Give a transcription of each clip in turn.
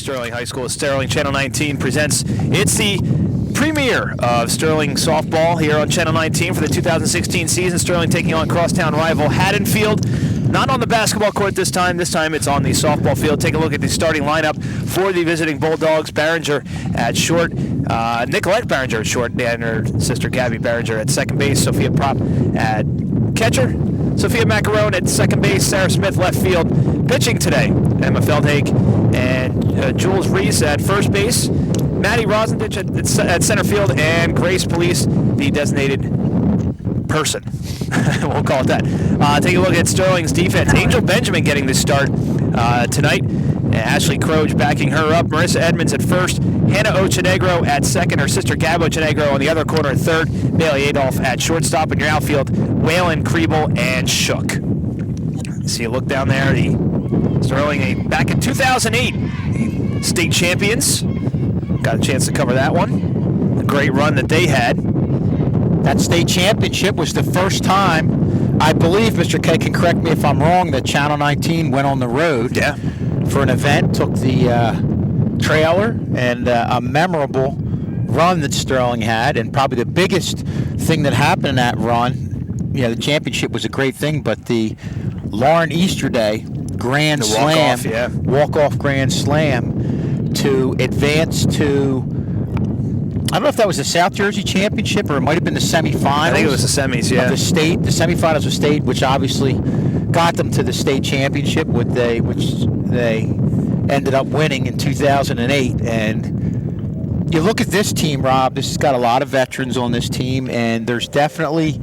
Sterling High School. Sterling Channel 19 presents. It's the premiere of Sterling softball here on Channel 19 for the 2016 season. Sterling taking on crosstown rival Haddonfield. Not on the basketball court this time. This time it's on the softball field. Take a look at the starting lineup for the visiting Bulldogs. Barringer at short. Nicolette Barringer at short, and her sister Gabby Barringer at second base. Sophia Prop at catcher. Sophia Macarone at second base. Sarah Smith left field. Pitching today, Emma Feldhake and Jules Reese at first base. Maddie Rosendich at center field, and Grace Police, the designated person. We'll call it that. Take a look at Sterling's defense. Angel Benjamin getting the start tonight. Ashley Croge backing her up. Marissa Edmonds at first. Hannah Ochenegro at second. Her sister Gab Ochenegro on the other corner at third. Bailey Adolph at shortstop. In your outfield, Waylon Kriebel and Shook. See a look down there. Sterling back in 2008 state champions. Got a chance to cover that one. A great run that they had. That state championship was the first time, I believe, Mr. K can correct me if I'm wrong, that Channel 19 went on the road for an event, took the trailer, and a memorable run that Sterling had. And probably the biggest thing that happened in that run, the championship was a great thing, but the Lauren Easterday Grand Slam, walk-off Grand Slam to advance to, I don't know if that was the South Jersey Championship or it might have been the semifinals. I think it was the semis, of the state, the semifinals of state, which obviously got them to the state championship, which they ended up winning in 2008. And you look at this team, Rob. This has got a lot of veterans on this team, and there's definitely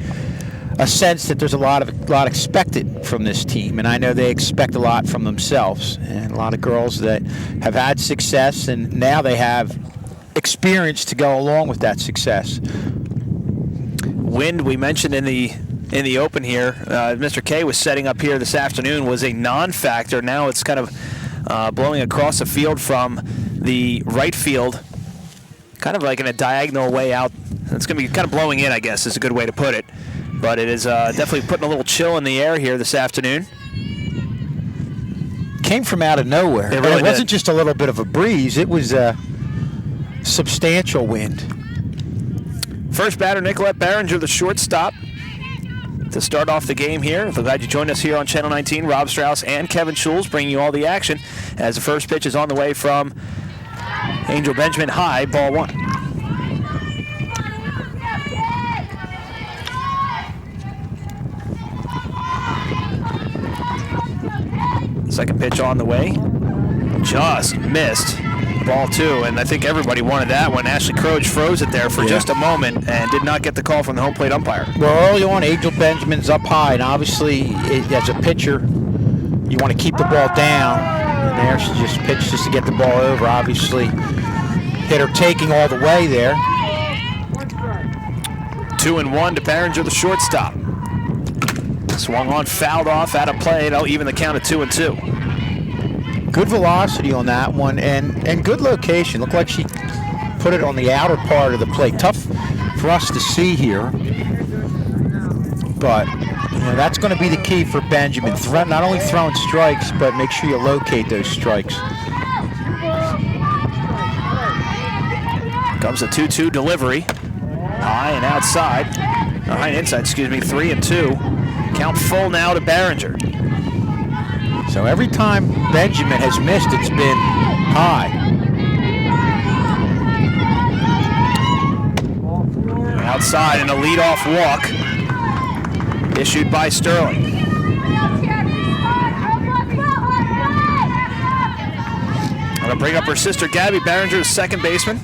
a sense that there's a lot expected from this team, and I know they expect a lot from themselves. And a lot of girls that have had success, and now they have experience to go along with that success. Wind, we mentioned in the open here, Mr. K was setting up here this afternoon, was a non-factor. Now it's kind of blowing across the field from the right field, kind of like in a diagonal way out. It's going to be kind of blowing in, I guess, is a good way to put it. But it is definitely putting a little chill in the air here this afternoon. Came from out of nowhere. It really wasn't just a little bit of a breeze. It was a substantial wind. First batter, Nicolette Barringer, the shortstop, to start off the game here. We're glad you joined us here on Channel 19. Rob Strauss and Kevin Schulz bringing you all the action as the first pitch is on the way from Angel Benjamin. High, ball one. Second pitch on the way. Just missed. Ball two, and I think everybody wanted that one. Ashley Croge froze it there for just a moment and did not get the call from the home plate umpire. Well, early on, Angel Benjamin's up high, and obviously, as a pitcher, you want to keep the ball down. And there she just pitched just to get the ball over. Obviously, hit her taking all the way there. 2-1 to Barringer, the shortstop. Swung on, fouled off, out of play. It'll even the count at 2-2. Good velocity on that one, and good location. Looked like she put it on the outer part of the plate. Tough for us to see here, but that's going to be the key for Benjamin. Not only throwing strikes, but make sure you locate those strikes. Comes a 2-2 delivery. High and outside. High and inside, 3-2. Count full now to Barringer. So every time Benjamin has missed, it's been high. Outside and a leadoff walk issued by Sterling. Going to bring up her sister Gabby Barringer, the second baseman.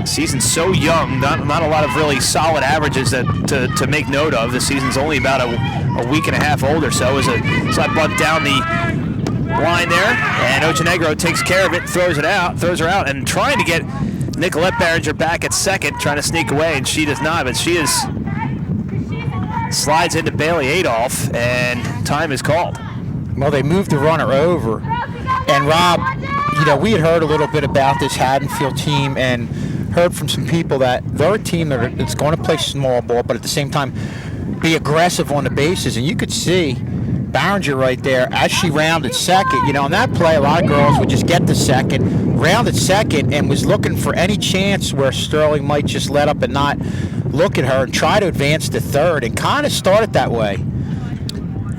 Season's so young, not a lot of really solid averages to make note of. The season's only about a week and a half old or so. As a slap bunt down the line there, and Ochenegro takes care of it, throws her out, and trying to get Nicolette Barringer back at second, trying to sneak away, and she does not, but she slides into Bailey Adolph, and time is called. Well, they moved the runner over, and Rob, we had heard a little bit about this Haddonfield team, and heard from some people that they're a team that's going to play small ball, but at the same time be aggressive on the bases. And you could see Barringer right there, as she rounded second, you know, on that play, a lot of girls would just get to second, rounded second, and was looking for any chance where Sterling might just let up and not look at her and try to advance to third, and kind of started that way.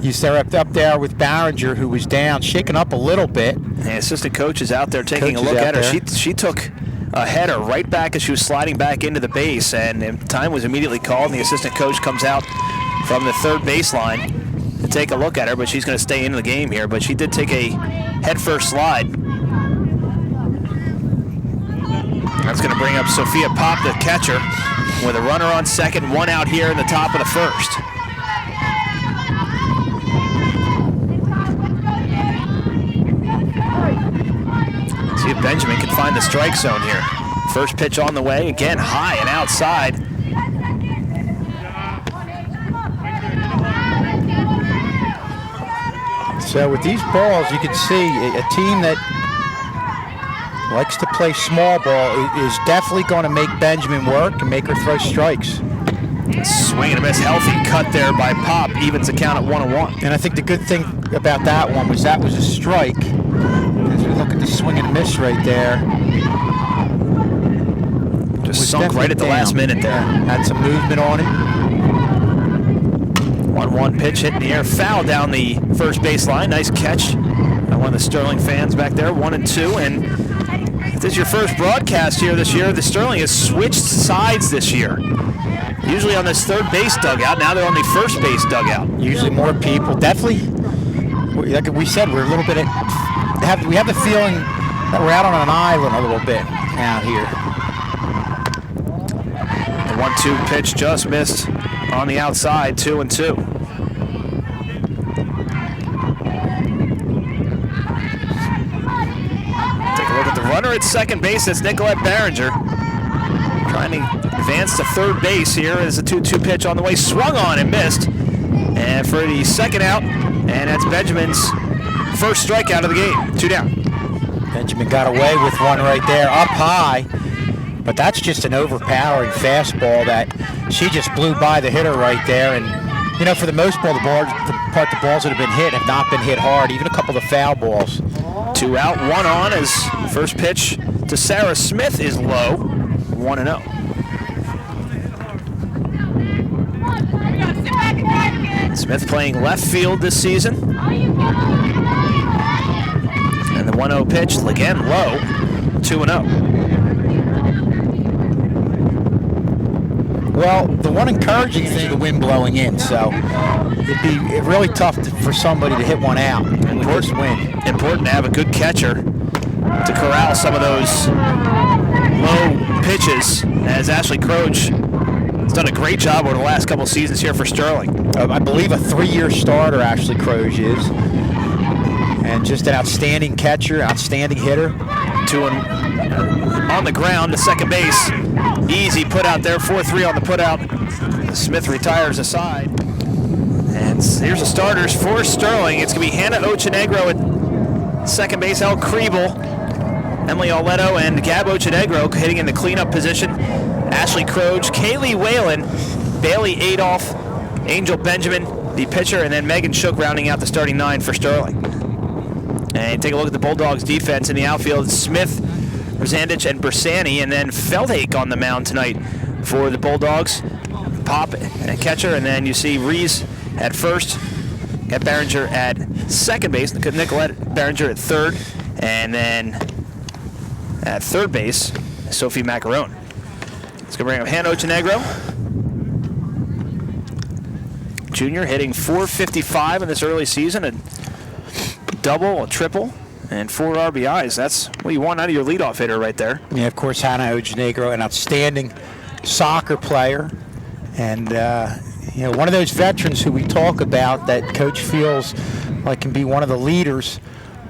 You saw up there with Barringer, who was down, shaking up a little bit. The assistant coach is out there taking a look at her. She took a header right back as she was sliding back into the base, and time was immediately called, and the assistant coach comes out from the third baseline to take a look at her, but she's going to stay into the game here. But she did take a head-first slide. That's going to bring up Sophia Pop, the catcher, with a runner on second, one out here in the top of the first. See if Benjamin can find the strike zone here. First pitch on the way, again high and outside. So with these balls, you can see a team that likes to play small ball is definitely going to make Benjamin work and make her throw strikes. Swing and a miss, healthy cut there by Pop, evens the count at 1-1. And I think the good thing about that one was that was a strike. As we look at the swing and a miss right there. Just sunk right at the last minute there. Had some movement on it. 1-1 pitch hit in the air, foul down the first baseline. Nice catch by one of the Sterling fans back there, 1-2. And if this is your first broadcast here this year, the Sterling has switched sides this year. Usually on this third base dugout, now they're on the first base dugout. Usually more people. Definitely, like we said, we're a little bit, we have the feeling that we're out on an island a little bit out here. The 1-2 pitch just missed on the outside, 2-2. Take a look at the runner at second base. That's Nicolette Barringer. Trying to advance to third base here as a 2-2 pitch on the way. Swung on and missed. And for the second out, and that's Benjamin's first strikeout of the game. 2 down. Benjamin got away with one right there, up high. But that's just an overpowering fastball that she just blew by the hitter right there. And, you know, for the most part, the balls that have been hit have not been hit hard, even a couple of foul balls. 2 out, 1 on as first pitch to Sarah Smith is low, 1-0. Smith playing left field this season. And the 1-0 pitch, again low, 2-0. Well, the one encouraging thing, the wind blowing in, so it'd be really tough for somebody to hit one out with this wind. Important to have a good catcher to corral some of those low pitches, as Ashley Croge has done a great job over the last couple seasons here for Sterling. I believe a 3-year starter, Ashley Croge is, and just an outstanding catcher, outstanding hitter. 2 on the ground to second base. Easy put out there, 4-3 on the put out. Smith retires aside. And here's the starters for Sterling. It's going to be Hannah Ochenegro at second base, El Kriebel, Emily Oleto, and Gab Ochenegro hitting in the cleanup position. Ashley Croge, Kaylee Whalen, Bailey Adolph, Angel Benjamin, the pitcher, and then Megan Shook rounding out the starting 9 for Sterling. And take a look at the Bulldogs defense in the outfield. Smith, Rosandich, and Bersani, and then Feldhake on the mound tonight for the Bulldogs. Pop at catcher, and then you see Rees at first, got Barringer at second base, Nicolette Barringer at third, and then at third base, Sophie Macarone. It's going to bring up Hannah Ochenegro. Junior hitting .455 in this early season, a double, a triple, and 4 RBIs. That's what you want out of your leadoff hitter right there. Yeah, of course, Hannah Ochenegro, an outstanding soccer player, and you know, one of those veterans who we talk about that Coach feels like can be one of the leaders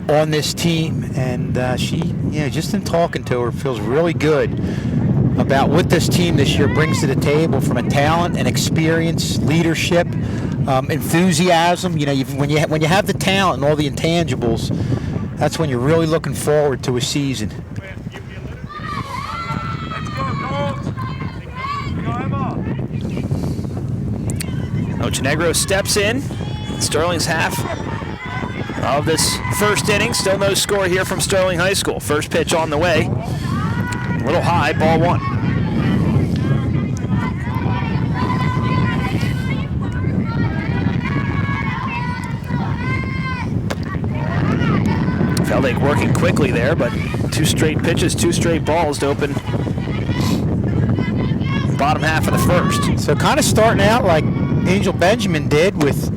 on this team. And she, you know, just in talking to her, feels really good about what this team this year brings to the table from a talent and experience, leadership, enthusiasm. You know, when you have the talent and all the intangibles, that's when you're really looking forward to a season. Ochenegro steps in Sterling's half of this first inning. Still no score here from Sterling High School. First pitch on the way. A little high, ball one. Feldake working quickly there, but 2 straight pitches, 2 straight balls to open bottom half of the first. So kind of starting out like Angel Benjamin did, with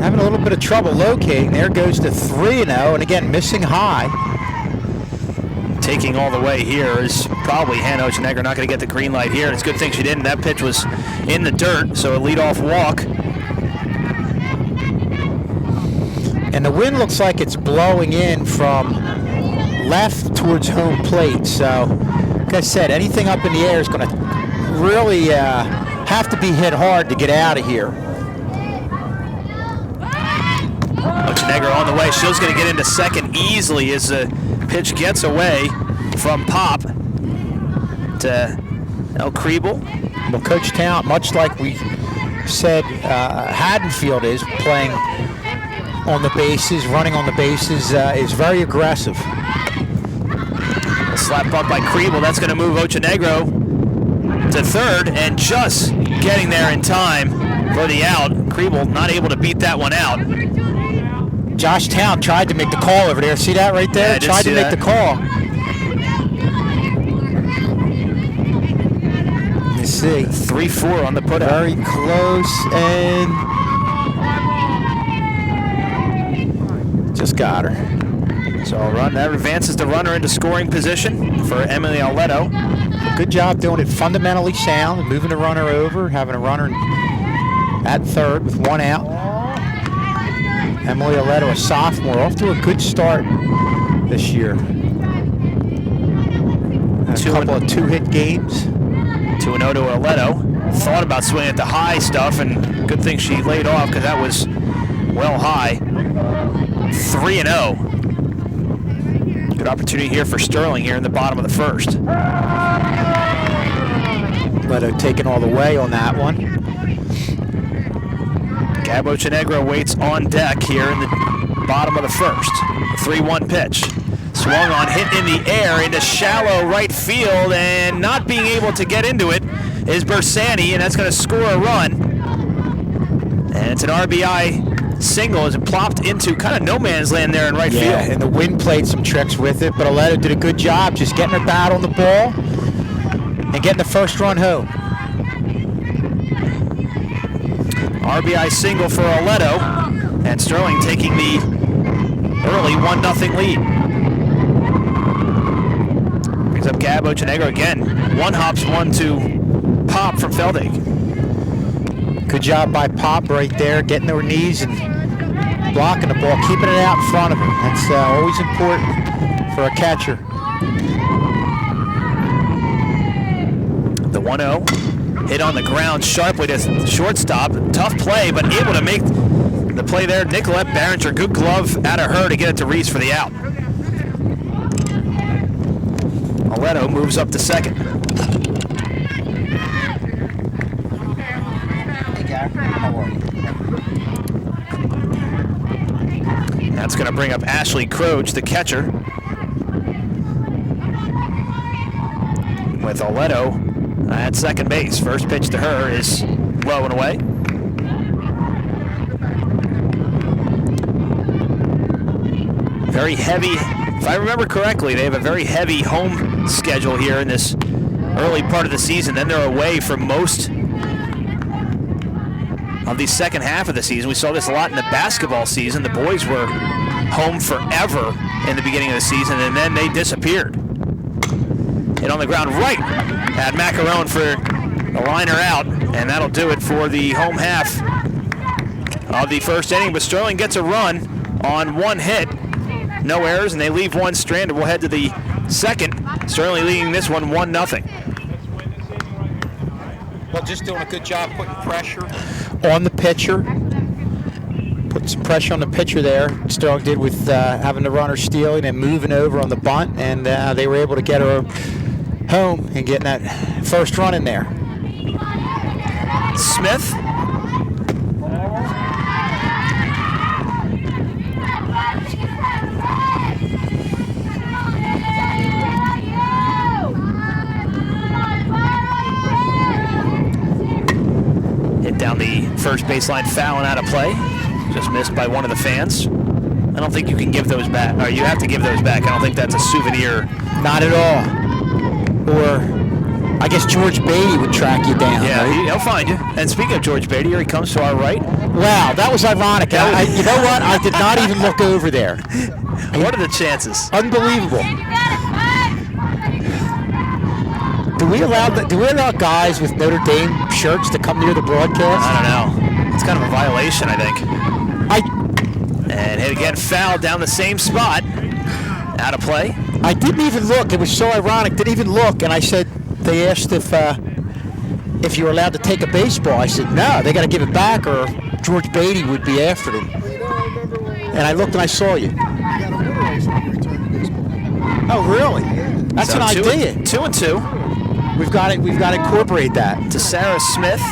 having a little bit of trouble locating. There goes to 3-0, and again missing high. Taking all the way here is probably Hannah Ochenegger. Not going to get the green light here. It's a good thing she didn't. That pitch was in the dirt, so a leadoff walk. And the wind looks like it's blowing in from left towards home plate. So, like I said, anything up in the air is going to really have to be hit hard to get out of here. Ochenegger on the way. She's going to get into second easily as the pitch gets away from Pop to El Kriebel. Well, Coach Talent, much like we said Haddonfield is, playing on the bases, running on the bases, is very aggressive. A slap bunt by Kriebel. That's going to move Ochenegro to third, and just getting there in time for the out. Kriebel not able to beat that one out. Josh Town tried to make the call over there. See that right there? Yeah, tried to make the call. Let's see. 3-4 on the putout. Very close, and just got her. So a run that advances the runner into scoring position for Emily Arletto. Good job doing it fundamentally sound, moving the runner over, having a runner at third with 1 out. Emily Arletto, a sophomore, off to a good start this year. A couple of 2-hit games. 2-0 to Arletto. Thought about swinging at the high stuff, and good thing she laid off because that was well high. 3-0. Good opportunity here for Sterling here in the bottom of the first. Arletto taking all the way on that one. Gab Ochenegro waits on deck here in the bottom of the first. 3-1 pitch. Swung on, hit in the air into shallow right field, and not being able to get into it is Bersani, and that's going to score a run. And it's an RBI single as it plopped into kind of no man's land there in right field. And the wind played some tricks with it, but Arletto did a good job just getting her bat on the ball and getting the first run home. RBI single for Arletto, and Sterling taking the early 1-0 lead. Brings up Gab Ochenegro again. 1 hops, 1 to Pop from Feldake. Good job by Pop right there, getting to her knees and blocking the ball, keeping it out in front of her. That's always important for a catcher. The 1-0. Hit on the ground sharply to shortstop. Tough play, but able to make the play there. Nicolette Barringer, good glove out of her to get it to Reese for the out. Arletto moves up to second. Hey, Gary, how are you? That's going to bring up Ashley Croach, the catcher. With Arletto at second base. First pitch to her is low and away. Very heavy, if I remember correctly, they have a very heavy home schedule here in this early part of the season. Then they're away for most of the second half of the season. We saw this a lot in the basketball season. The boys were home forever in the beginning of the season, and then they disappeared. Hit on the ground right at Macaron for the liner out, and that'll do it for the home half of the first inning. But Sterling gets a run on 1 hit, no errors, and they leave 1 stranded. We'll head to the second. Sterling leading this one 1-0. Well, just doing a good job putting pressure on the pitcher. Putting some pressure on the pitcher there. Sterling did with having the runner stealing and moving over on the bunt, and they were able to get her home and getting that first run in there. Smith first baseline foul and out of play. Just missed by one of the fans. I don't think you can give those back, or you have to give those back. I don't think that's a souvenir. Not at all. Or I guess George Beatty would track you down. Yeah, right? he'll find you. And speaking of George Beatty, here he comes to our right. Wow, that was ironic. You know what? I did not even look over there. What are the chances? Unbelievable. Do we allow guys with Notre Dame shirts to come near the broadcast? I don't know. It's kind of a violation, I think. And hit again, foul down the same spot. Out of play. I didn't even look. It was so ironic. Didn't even look. And I said, they asked if you were allowed to take a baseball. I said, no, they got to give it back or George Beatty would be after them. And I looked and I saw you. Oh, really? That's So an idea. 2-2. We've got to incorporate that. To Sarah Smith.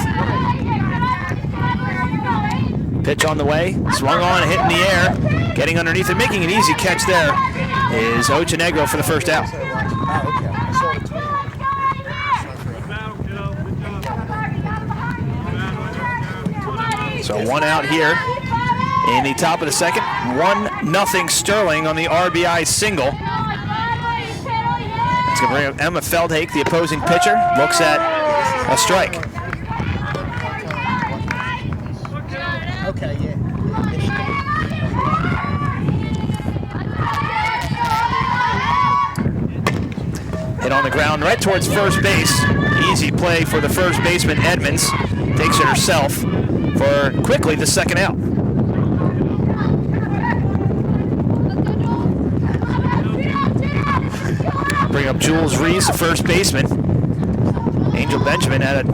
Pitch on the way. Swung on, hit in the air. Getting underneath it, making an easy catch there is Ochenegro for the first out. So one out here in the top of the second. 1-0 Sterling on the RBI single. It's going to bring up Emma Feldhake, the opposing pitcher. Looks at a strike. Okay, yeah. Hit on the ground right towards first base. Easy play for the first baseman, Edmonds. Takes it herself for quickly the second out. Bring up Jules Rees, the first baseman. Angel Benjamin had a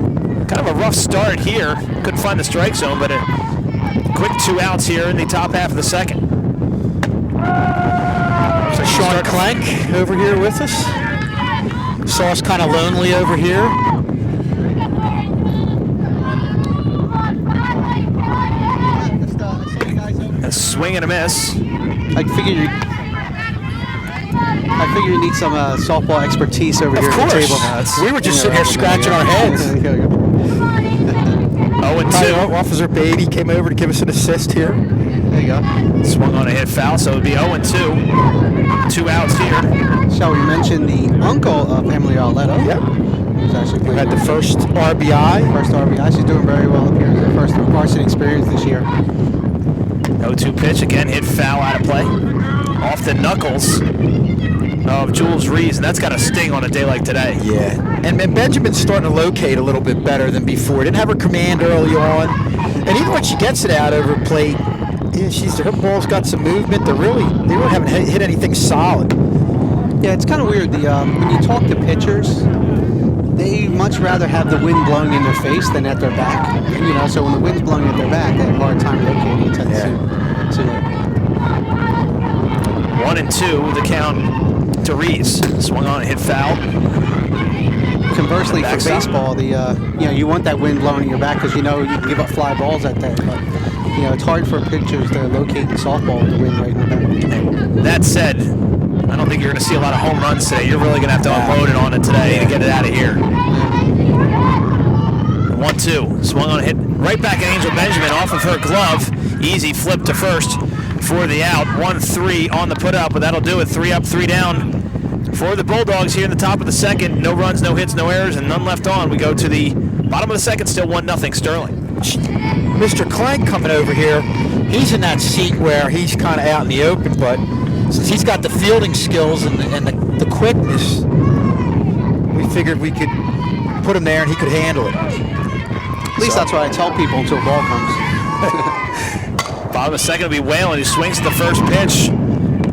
kind of a rough start here. Couldn't find the strike zone, but a quick 2 outs here in the top half of the second. So Sean Clank over here with us. Saw us kind of lonely over here. A swing and a miss. I figure you need some softball expertise over here at the table. We were just sitting here scratching our heads. 0-2. Officer Beatty came over to give us an assist here. There you go. Swung on a hit foul, so it would be 0-2. 2 outs here. Shall we mention the uncle of Emily Arletto? Yep. Who's actually We had the first RBI. First RBI. She's doing very well up here. Her first varsity experience this year. 0-2 pitch, again hit foul, out of play. Off the knuckles of Jules Rees, and that's got a sting on a day like today. Yeah. And Benjamin's starting to locate a little bit better than before. Didn't have her command early on. And even when she gets it out over plate, yeah, her ball's got some movement. They really haven't hit anything solid. Yeah, it's kind of weird. When you talk to pitchers, they much rather have the wind blowing in their face than at their back. You know, so when the wind's blowing at their back, they have a hard time locating it. 1-2, the count to Rees. Swung on and hit foul. Conversely, for baseball, you want that wind blowing in your back because you know you can give up fly balls at that. But it's hard for pitchers to locate the softball with the wind right in the back. That said, I don't think you're going to see a lot of home runs today. You're really going to have to unload it on it today to get it out of here. 1-2. Swung on, hit right back at Angel Benjamin off of her glove. Easy flip to first for the out. 1-3 on the put up, but that'll do it. 3 up, 3 down for the Bulldogs here in the top of the second. No runs, no hits, no errors, and none left on. We go to the bottom of the second, still 1-0 Sterling. Mr. Clank coming over here. He's in that seat where he's kind of out in the open, but since he's got the fielding skills and the quickness, we figured we could put him there and he could handle it. At least that's what I tell people until a ball comes. Bottom of the second will be Whalen, who swings to the first pitch.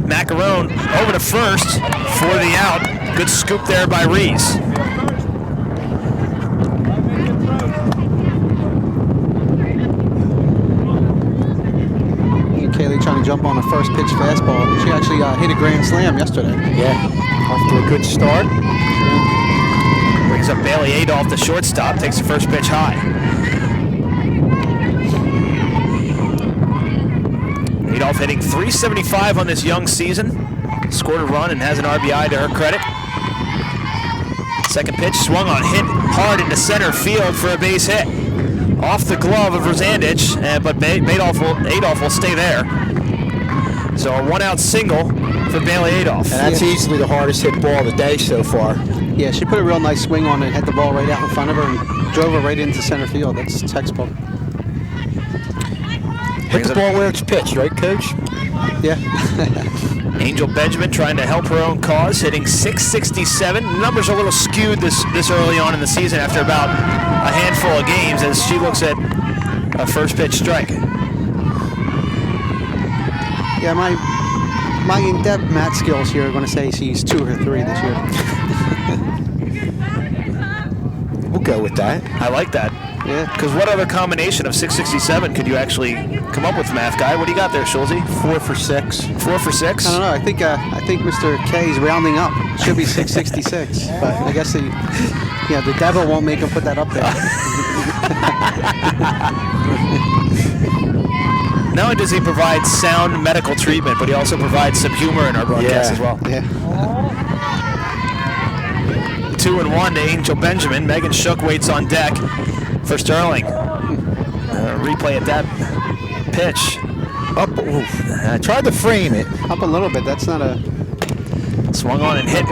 Macaron over to first for the out. Good scoop there by Rees. Kaylee trying to jump on a first pitch fastball. She actually hit a grand slam yesterday. Yeah, off to a good start. Brings up Bailey Adolph, the shortstop, takes the first pitch high. Adolph hitting .375 on this young season. Scored a run and has an RBI to her credit. Second pitch swung on, hit hard into center field for a base hit. off the glove of Rosandich, but Adolph will stay there. So a one-out single for Bailey Adolph. And that's easily the hardest hit ball of the day so far. Yeah, she put a real nice swing on it, had the ball right out in front of her, and drove her right into center field. That's textbook. Hit the ball where it's pitched, right, Coach? Yeah. Angel Benjamin trying to help her own cause, hitting .667. Numbers are a little skewed this early on in the season after about a handful of games as she looks at a first pitch strike. Yeah, my in-depth math skills here are going to say she's 2 or 3 this year. We'll go with that. I like that. Yeah. Because what other combination of 667 could you actually come up with, math guy? What do you got there, Schulze? 4 for 6. 4 for 6? I don't know. I think Mr. K is rounding up. It should be 666, but I guess the devil won't make him put that up there. Not only does he provide sound medical treatment, but he also provides some humor in our broadcast as well. Yeah. 2-1 to Angel Benjamin. Megan Shook waits on deck for Sterling. Replay at that pitch. Up. I tried to frame it. Up a little bit. That's not a... Swung on and hit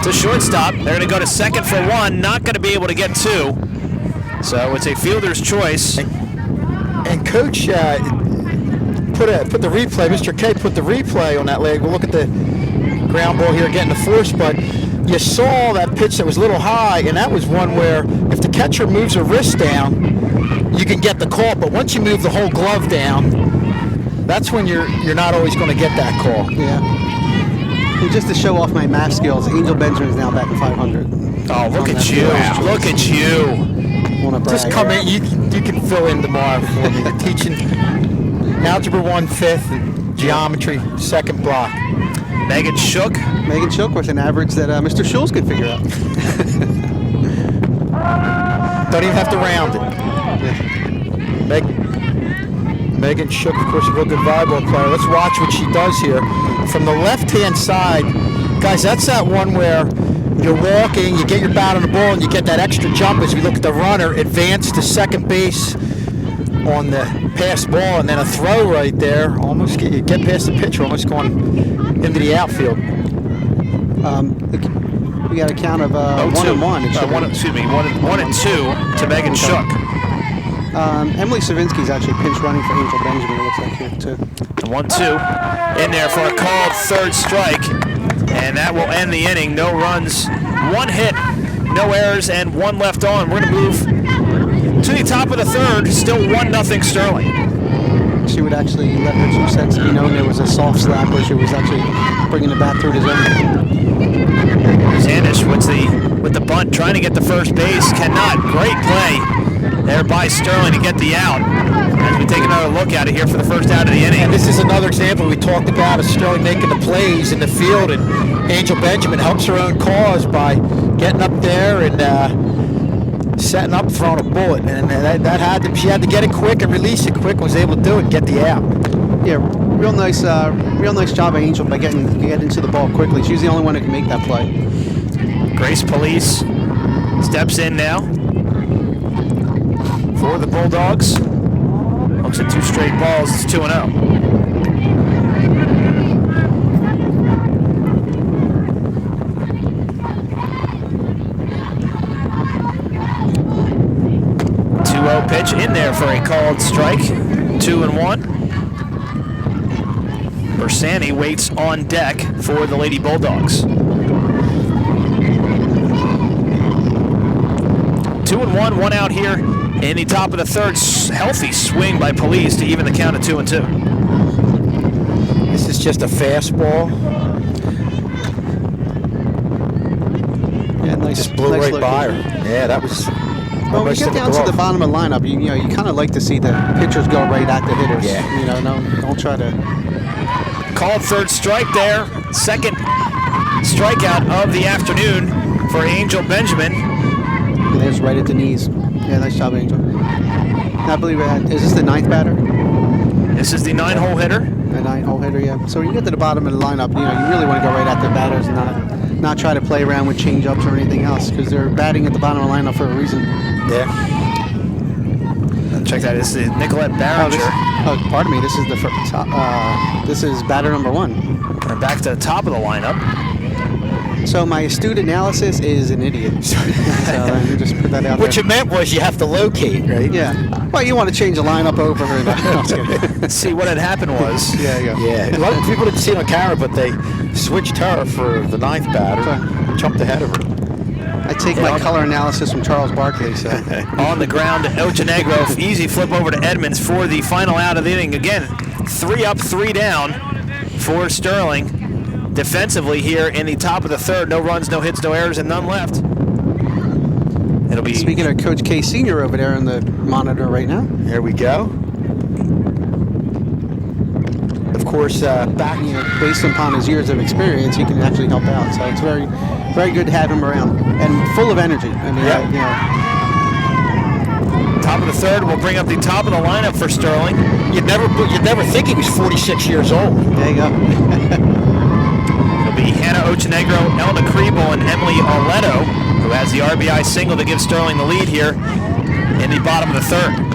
to shortstop. They're going to go to second for 1. Not going to be able to get 2. So it's a fielder's choice. And Coach put the replay. Mr. K put the replay on that leg. We'll look at the ground ball here getting the force, but you saw that pitch that was a little high, and that was one where if the catcher moves her wrist down, you can get the call. But once you move the whole glove down, that's when you're not always going to get that call. Yeah. And just to show off my math skills, Angel Benjamin is now back at 500. Oh, look at you! Look at you! Just come in. You can fill in tomorrow for me. You're teaching Algebra 1 5th and Geometry 2nd block. Megan Shook with an average that Mr. Schulz could figure out. Don't even have to round it. Yeah. Megan Shook, of course, a real good volleyball player. Let's watch what she does here. From the left-hand side, guys, that's that one where you're walking, you get your bat on the ball, and you get that extra jump as we look at the runner advance to second base on the pass ball, and then a throw right there. Almost you get past the pitcher, almost going into the outfield. We got a count of 1-1. 1 and 2 to Megan Shook. Emily Savinsky's actually pinch running for Angel Benjamin, it looks like here, too. 1-2 in there for a called third strike, and that will end the inning. No runs, 1 hit, no errors, and 1 left on. We're going to move to the top of the third, still 1-0 Sterling. She would actually let her 2 cents be known. There was a soft slap where she was actually bringing the bat through the zone. Zandish with the bunt, trying to get the first base, cannot. Great play there by Sterling to get the out. As we take another look at it here for the first out of the inning. And this is another example we talked about of Sterling making the plays in the field, and Angel Benjamin helps her own cause by getting up there and setting up throwing a bullet, and she had to get it quick and release it quick, was able to do it and get the out. Yeah, real nice job by Angel by getting to the ball quickly. She's the only one who can make that play. Grace Police steps in now for the Bulldogs. Looks at 2 straight balls. It's 2-0. Pitch in there for a called strike. 2-1. Bersani waits on deck for the Lady Bulldogs. 2-1, 1 out here in the top of the third. Healthy swing by Police to even the count at 2-2. This is just a fastball. Yeah, nice. Just blew nice right by her. Yeah, that was. Well, when you get down to the bottom of the lineup, you kind of like to see the pitchers go right at the hitters. Yeah. Don't try to. Called third strike there. Second strikeout of the afternoon for Angel Benjamin. And there's right at the knees. Yeah, nice job, Angel. I believe is this the 9th batter? This is the 9-hole hitter. The 9-hole hitter, yeah. So when you get to the bottom of the lineup, you really want to go right at the batters and not try to play around with change-ups or anything else, because they're batting at the bottom of the lineup for a reason. Yeah. Check that. This is Nicolette Barringer. Pardon me. This is this is batter number 1. And back to the top of the lineup. So my astute analysis is an idiot. So let me just put that out there. What you meant was you have to locate, right? Yeah. Well, you want to change the lineup over. See, what had happened was... Yeah. A lot of people didn't see it on camera, but they switched her for the 9th batter. Jumped ahead of her. I take my color analysis from Charles Barkley. So on the ground, Ochenegro, easy flip over to Edmonds for the final out of the inning. Again, 3 up, 3 down for Sterling. Defensively here in the top of the 3rd, no runs, no hits, no errors, and none left. It'll be... Speaking of Coach K Sr. over there on the monitor right now. Here we go. Of course, based upon his years of experience, he can actually help out. So it's very, very good to have him around and full of energy. I mean, Top of the 3rd will bring up the top of the lineup for Sterling. You'd never think he was 46 years old. There you go. It'll be Hannah Ochenegro, Elna Kriebel, and Emily Arletto, who has the RBI single to give Sterling the lead here in the bottom of the 3rd.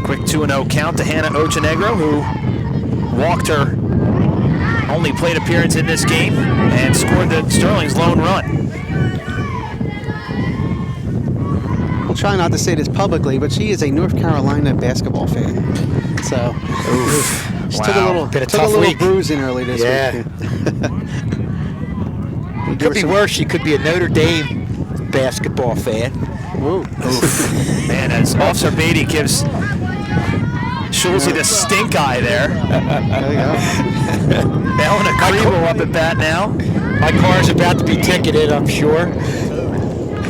Quick 2-0 count to Hannah Ochenegro, who walked her only plate appearance in this game and scored Sterling's lone run. I'll try not to say this publicly, but she is a North Carolina basketball fan. So she took a little bruise in early this week. Could be worse. She could be a Notre Dame basketball fan. Ooh. Man, as Officer Beatty gives Schulze the stink eye there. There you go. Elna Kriebel up at bat now. My car's about to be ticketed, I'm sure.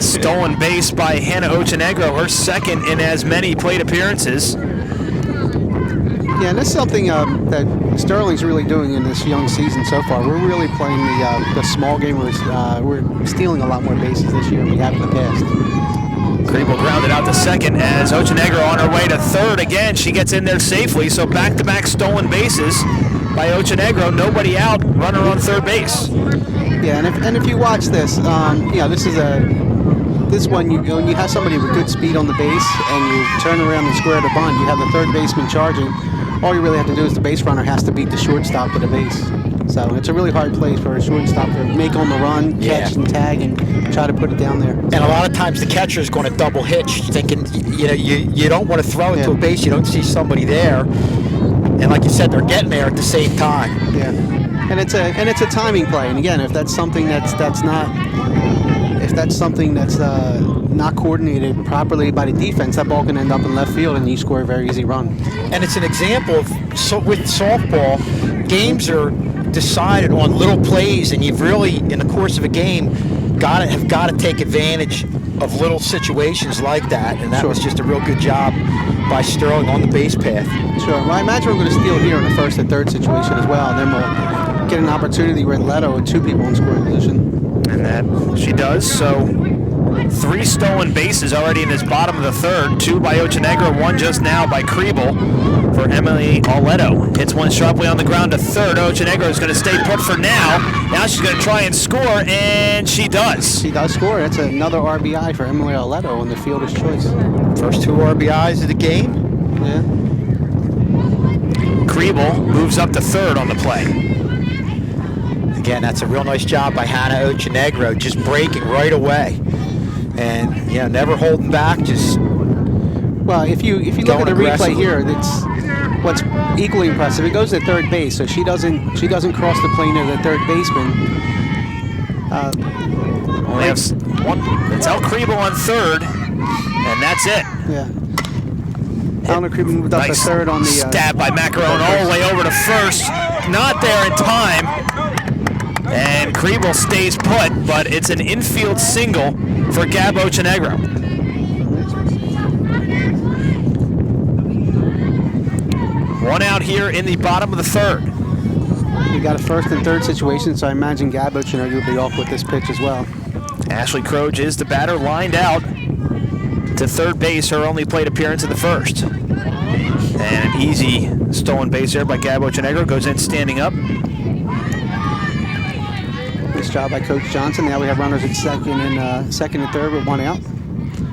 Stolen base by Hannah Ochenegro, her 2nd in as many plate appearances. Yeah, and that's something that Sterling's really doing in this young season so far. We're really playing the small game. We're stealing a lot more bases this year than we have in the past. Kriebel grounded out to 2nd as Ochenegro on her way to 3rd. Again, she gets in there safely, so back-to-back stolen bases by Ochenegro. Nobody out, runner on 3rd base. Yeah, and if you watch this, this one, when you have somebody with good speed on the base and you turn around and square the bunt, you have the 3rd baseman charging. All you really have to do is the base runner has to beat the shortstop to the base. So it's a really hard play for a shortstop to make on the run, catch and tag, and try to put it down there. And a lot of times the catcher is going to double hitch, thinking you don't want to throw it to a base. You don't see somebody there, and like you said, they're getting there at the same time. Yeah, and it's a timing play. And again, if that's something that's not coordinated properly by the defense, that ball can end up in left field, and you score a very easy run. And it's an example of with softball, games are decided on little plays, and you've really, in the course of a game, have got to take advantage of little situations like that. And that was just a real good job by Sterling on the base path. Sure. Well, I imagine we're going to steal here in the 1st and 3rd situation as well. And then we'll get an opportunity with Leto with 2 people in scoring position. And that she does. So 3 stolen bases already in this bottom of the 3rd. 2 by Ochenegro, 1 just now by Kriebel for Emily Arletto. Hits one sharply on the ground to 3rd. Ochenegro is going to stay put for now. Now she's going to try and score, and she does. She does score. That's another RBI for Emily Arletto on the fielder's choice. First 2 RBIs of the game. Yeah. Kriebel moves up to 3rd on the play. Again, that's a real nice job by Hannah Ochenegro, just breaking right away, and never holding back. Just if you look at the replay here, it's what's equally impressive. It goes to 3rd base, so she doesn't cross the plane of the 3rd baseman. Only have one. It's El Kriebel on 3rd, and that's it. Yeah. Elna Kriebel moved up to 3rd on the stab by Macarone all the way over to 1st. Not there in time. And Kriebel stays put, but it's an infield single for Gab Ochenegro. One out here in the bottom of the 3rd. We got a 1st and 3rd situation, so I imagine Gab Ochenegro will be off with this pitch as well. Ashley Croge is the batter, lined out to 3rd base, her only plate appearance in the 1st. And an easy stolen base there by Gab Ochenegro, goes in standing up. Nice job by Coach Johnson. Now we have runners at second and third with one out.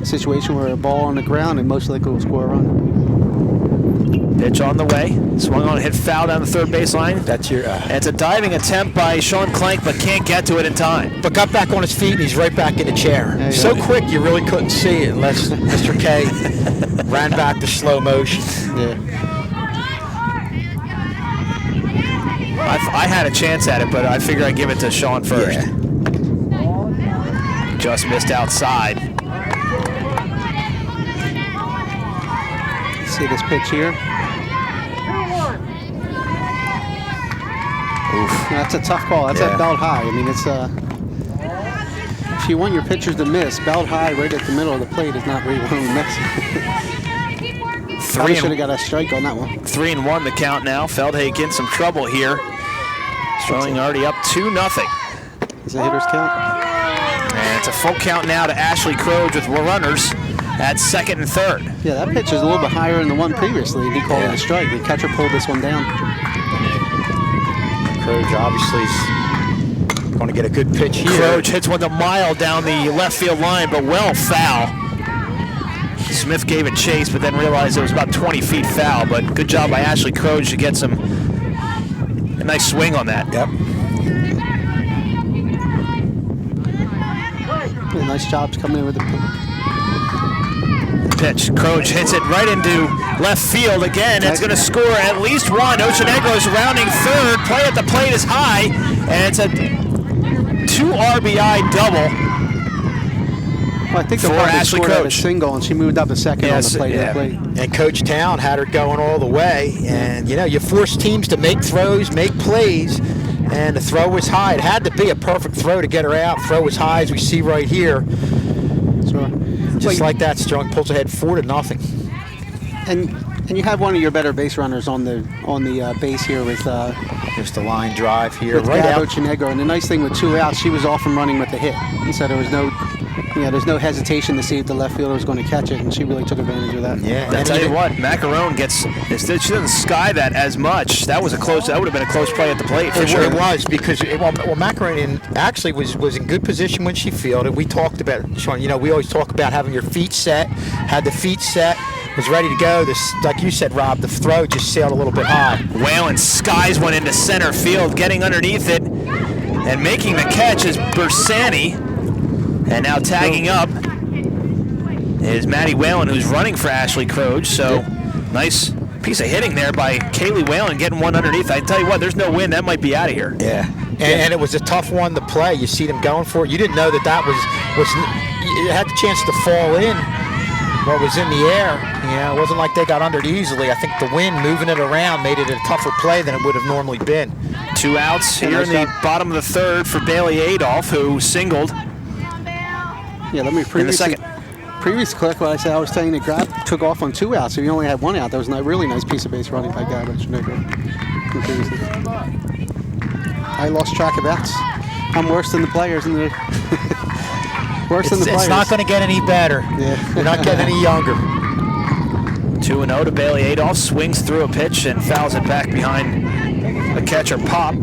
Situation where a ball on the ground and most likely will score a run. Pitch on the way. Swung on, hit foul down the third baseline. That's your. It's a diving attempt by Sean Clank, but can't get to it in time. But got back on his feet and he's right back in the chair. Yeah, So yeah. quick you really couldn't see it unless Mr. K ran back to slow motion. Yeah. I had a chance at it, but I figured I'd give it to Sean first. Yeah. Just missed outside. See this pitch here? Oof. That's a tough call. That's at belt high. I mean, it's if you want your pitchers to miss, belt high right at the middle of the plate is not where you want them to miss. Probably should have got a strike on that one. 3-1 the count now. Feldhagen some trouble here. Sterling already up 2-0. Is a hitter's count? And it's a full count now to Ashley Croge with runners at second and third. Yeah, that pitch is a little bit higher than the one previously. He called it a strike. The catcher pulled this one down. Croge obviously is going to get a good pitch here. Croge hits one a mile down the left field line, but well foul. Smith gave it chase, but then realized it was about 20 feet foul. But good job by Ashley Croge to get a nice swing on that. Yep. Nice jobs coming in with the Pitch. Croge hits it right into left field again. It's going to score at least one. Oceanegro's rounding third. Play at the plate is high, and it's a 2 RBI double. Well, I think the for Robin Ashley scored out a Croge. single, and she moved up a second Yes, on the plate. yeah. And Coach Town had her going all the way. And, you force teams to make throws, make plays, and the throw was high. It had to be a perfect throw to get her out. Throw was high, as we see right here. Just like that, Sterling pulls ahead 4-0. And you have one of your better base runners on the base here with Just a line drive here, with right Gab out. Oceanegro. And the nice thing with 2 outs, she was off and running with the hit. And so there was there's no hesitation to see if the left fielder was going to catch it, and she really took advantage of that. Yeah, I'll tell you what, Macaron she doesn't sky that as much. That would have been a close play at the plate for sure. It was because Macaron actually was in good position when she fielded. We talked about, Sean, we always talk about having your feet set. Had the feet set, was ready to go. Like you said, Rob, the throw just sailed a little bit high. Whalen skies one into center field, getting underneath it, and making the catch is Bersani. And now tagging up is Maddie Whalen, who's running for Ashley Croge. So nice piece of hitting there by Kaylee Whalen, getting one underneath. I tell you what, there's no wind. That might be out of here. Yeah. And it was a tough one to play. You see them going for it. You didn't know that was it had the chance to fall in what was in the air. It wasn't like they got under it easily. I think the wind moving it around made it a tougher play than it would have normally been. 2 outs here in the bottom of the third for Bailey Adolph, who singled. Yeah, let me previously correct what I said. I was saying that Grab took off on 2 outs. So you only had 1 out. That was a really nice piece of base running by Gab Oceanegro. I lost track of outs. I'm worse than the players in the worse than the players. It's not going to get any better. Yeah. You're not getting any younger. 2-0 to Bailey Adolph. Swings through a pitch and fouls it back behind the catcher, Pop.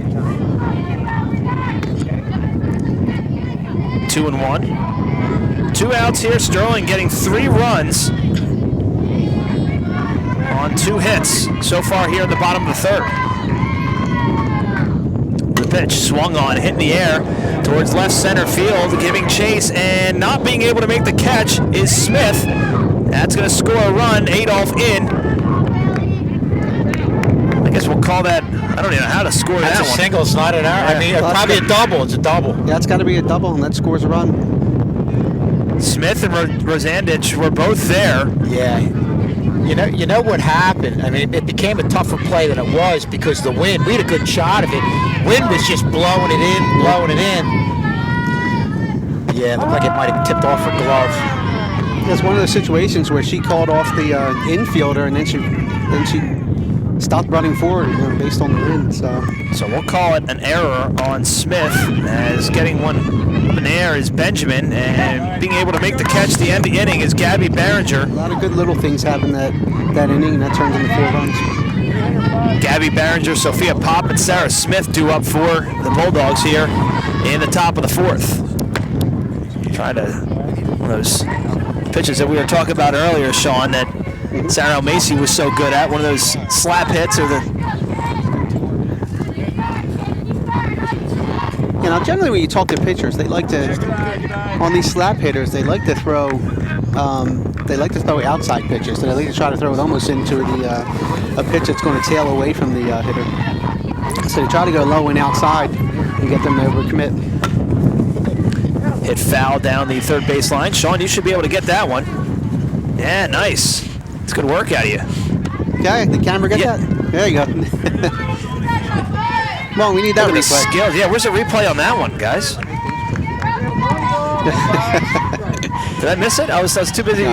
2-1. 2 outs here. Sterling getting 3 runs on 2 hits so far here in the bottom of the third. The pitch swung on, hit in the air towards left center field, giving chase, and not being able to make the catch is Smith. That's going to score a run. Adolph in. I guess we'll call that, I don't even know how to score that one. That's a single, it's not an error. Yeah. I mean, probably a double. It's a double. Yeah, it's got to be a double, and that scores a run. Smith and Rosandich were both there. Yeah. You know what happened? I mean, it became a tougher play than it was because the wind. We had a good shot of it. Wind was just blowing it in. Yeah, it looked like it might have tipped off her glove. It's one of those situations where she called off the infielder, and then she stopped running forward based on the wind. So we'll call it an error on Smith, as getting one up in the air is Benjamin, and being able to make the catch the end of the inning is Gabby Barringer. a lot of good little things happen that inning, and that turns into 4 runs. Gabby Barringer, Sophia Pop, and Sarah Smith due up for the Bulldogs here in the top of the fourth. Trying to, one of those pitches that we were talking about earlier, Sean, that Sarah Macy was so good at, one of those slap hits or the... You know, generally when you talk to pitchers, they like to, on these slap hitters, they like to throw outside pitches. So they like to try to throw it almost into a pitch that's going to tail away from the hitter. So they try to go low and outside and get them to overcommit. Hit foul down the third baseline. Sean, you should be able to get that one. Yeah, nice. It's good work out of you. Okay, the camera get that? There you go. Well, we need that replay. Skills. Yeah, where's the replay on that one, guys? Did I miss it? I was too busy.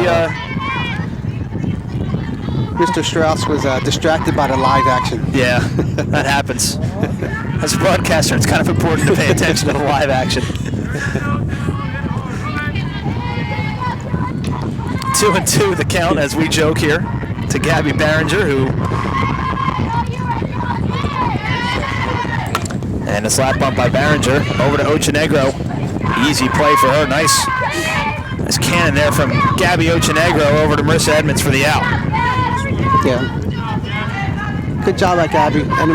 Mr. Strauss was distracted by the live action. Yeah, that happens. As a broadcaster, it's kind of important to pay attention to the live action. 2-2 the count as we joke here to Gabby Barringer, and a slap bump by Barringer over to Ochenegro. Easy play for her. Nice cannon there from Gabby Ochenegro over to Marissa Edmonds for the out. Yeah. Good job by Gabby. And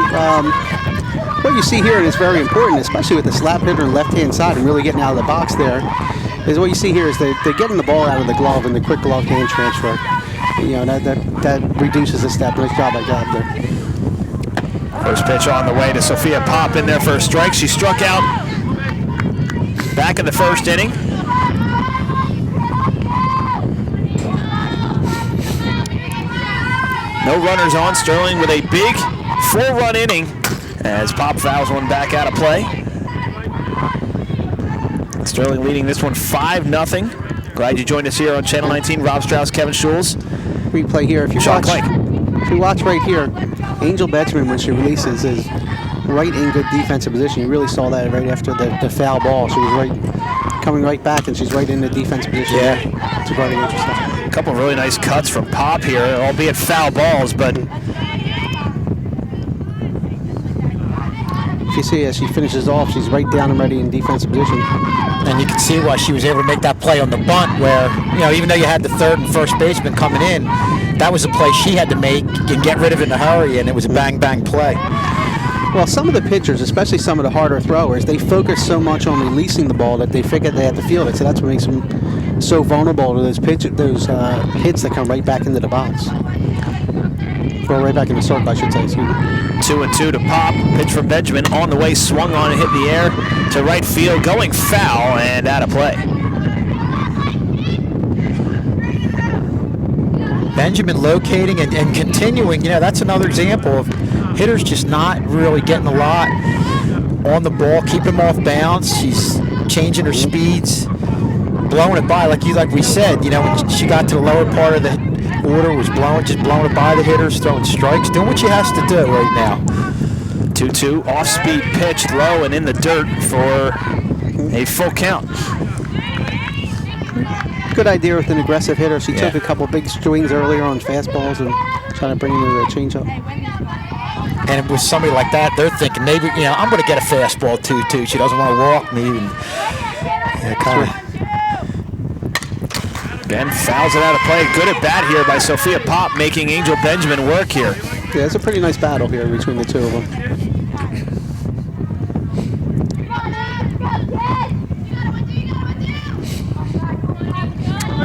what you see here, and it's very important, especially with the slap hitter on the left-hand side and really getting out of the box there, is what you see here is they're getting the ball out of the glove and the quick glove hand transfer. You know, that reduces the step. Nice job by Gab there. First pitch on the way to Sophia Pop in there for a strike. She struck out back in the first inning. No runners on. Sterling with a big 4-run inning as Pop fouls one back out of play. Sterling leading this one 5-0. Glad you joined us here on Channel 19. Rob Strauss, Kevin Schulz. Replay here. If you watch right here, Angel Benjamin, when she releases, is right in good defensive position. You really saw that right after the foul ball. She was coming right back, and she's right in the defensive position. Yeah. It's very interesting. A couple of really nice cuts from Pop here, albeit foul balls, but... If you see as she finishes off, she's right down and ready in defensive position. And you can see why she was able to make that play on the bunt where, you know, even though you had the third and first baseman coming in, that was a play she had to make and get rid of it in a hurry, and it was a bang-bang play. Well, some of the pitchers, especially some of the harder throwers, they focus so much on releasing the ball that they forget they have to field it. So that's what makes them so vulnerable to those hits that come right back into the box. Or right back in the circle, I should say. 2-2 to Pop. Pitch from Benjamin on the way, swung on and hit in the air to right field, going foul and out of play. Benjamin locating and continuing, you know, that's another example of hitters just not really getting a lot on the ball, keeping them off bounds. She's changing her speeds, blowing it by, like we said, you know, when she got to the lower part of the order, was just blowing it by the hitters, throwing strikes, doing what she has to do right now. 2-2, off-speed pitch, low and in the dirt for a full count. Good idea with an aggressive hitter. She took a couple big swings earlier on fastballs and trying to bring him to a changeup. And with somebody like that, they're thinking maybe, you know, I'm going to get a fastball too. She doesn't want to walk me. And, Ben fouls it out of play. Good at bat here by Sophia Pop, making Angel Benjamin work here. Yeah, it's a pretty nice battle here between the two of them.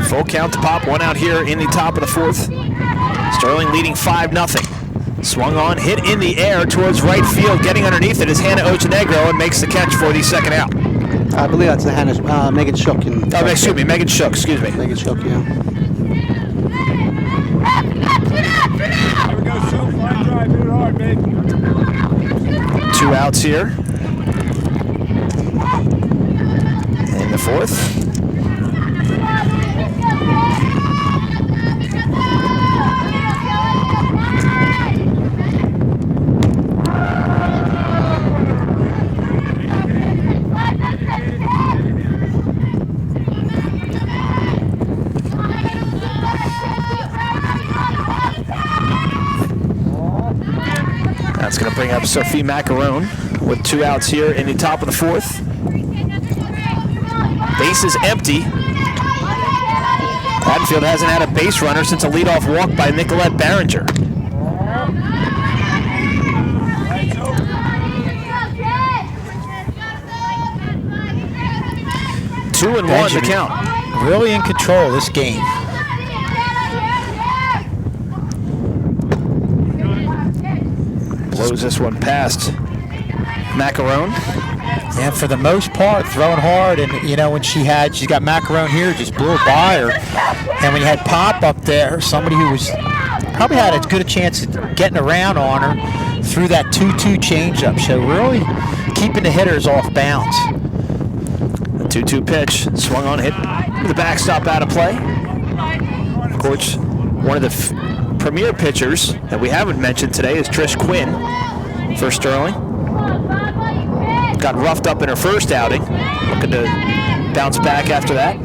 Full count to Pop, one out here in the top of the fourth. Sterling leading 5-0. Swung on, hit in the air towards right field. Getting underneath it is Hannah Ochenegro and makes the catch for the second out. I believe that's the Megan Shook. Excuse me, Megan Shook, excuse me. Megan Shook, yeah. Here we go, Shook, fly drive, hit it hard, baby. 2 outs here in the fourth. That's going to bring up Sophie Macaron with 2 outs here in the top of the 4th. Base is empty. Haddonfield hasn't had a base runner since a leadoff walk by Nicolette Barringer. 2-1 the count. Really in control of this game. Blows this one past Macaron. And for the most part, throwing hard. And you know, when she's got Macaron here, just blew it by her. And when you had Pop up there, somebody who was probably had as good a chance at getting around on her through that 2-2 changeup. So really keeping the hitters off bounds. The 2-2 pitch, swung on, hit the backstop out of play. Of course, one of the premier pitchers that we haven't mentioned today is Trish Quinn for Sterling. Got roughed up in her first outing, looking to bounce back after that.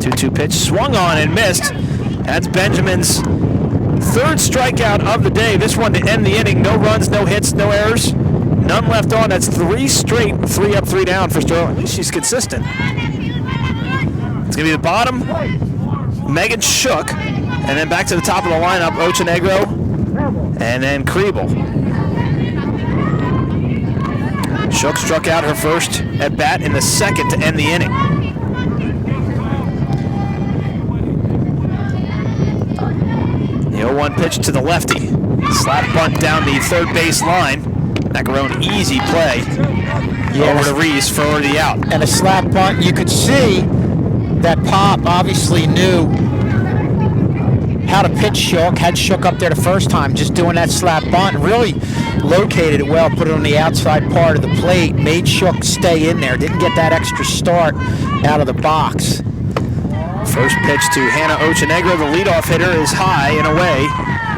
2-2 pitch, swung on and missed. That's Benjamin's 3rd strikeout of the day. This one to end the inning. No runs, no hits, no errors. None left on. That's 3 straight, 3 up, 3 down for Sterling. At least she's consistent. It's going to be the bottom, Megan Shook, and then back to the top of the lineup, Ochenegro, and then Kriebel. Shook struck out her first at bat in the 2nd to end the inning. The 0-1 pitch to the lefty. Slap bunt down the 3rd base line. Macaron, easy play over to Reese for the out. And a slap bunt, you could see that Pop obviously knew how to pitch Shook, had Shook up there the first time, just doing that slap bunt, really located it well, put it on the outside part of the plate, made Shook stay in there, didn't get that extra start out of the box. First pitch to Hannah Ochenegro, the leadoff hitter, is high and away